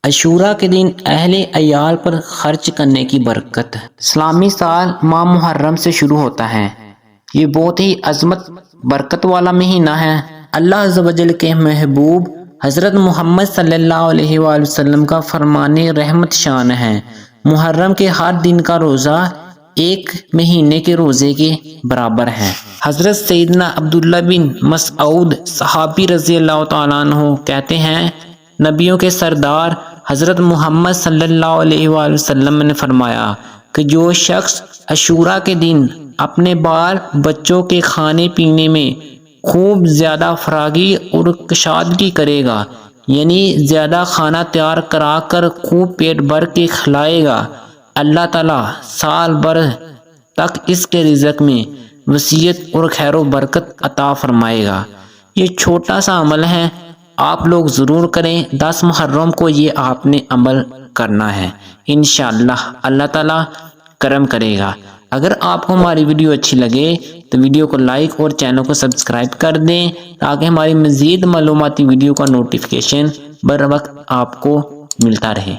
عاشوراء کے دن اہل عیال پر خرچ کرنے کی برکت۔ اسلامی سال ماہ محرم سے شروع ہوتا ہے۔ یہ بہت ہی عظمت برکت والا مہینہ ہے۔ اللہ عز و جل کے محبوب حضرت محمد صلی اللہ علیہ وآلہ وسلم کا فرمان رحمت شان ہے۔ محرم کے ہر دن کا روزہ ایک مہینے کے روزے کے برابر ہے۔ حضرت سیدنا عبداللہ بن مسعود صحابی رضی اللہ تعالیٰ عنہ کہتے ہیں، نبیوں کے سردار حضرت محمد صلی اللہ علیہ وآلہ وسلم نے فرمایا کہ جو شخص عاشوراء کے دن اپنے بال بچوں کے کھانے پینے میں خوب زیادہ فراغی اور کشادگی کرے گا، یعنی زیادہ کھانا تیار کرا کر خوب پیٹ بھر کے کھلائے گا، اللہ تعالیٰ سال بھر تک اس کے رزق میں وسعت اور خیر و برکت عطا فرمائے گا۔ یہ چھوٹا سا عمل ہے، آپ لوگ ضرور کریں۔ 10 محرم کو یہ آپ نے عمل کرنا ہے، انشاءاللہ اللہ تعالیٰ کرم کرے گا۔ اگر آپ کو ہماری ویڈیو اچھی لگے تو ویڈیو کو لائک اور چینل کو سبسکرائب کر دیں تاکہ ہماری مزید معلوماتی ویڈیو کا نوٹیفیکیشن بر وقت آپ کو ملتا رہے۔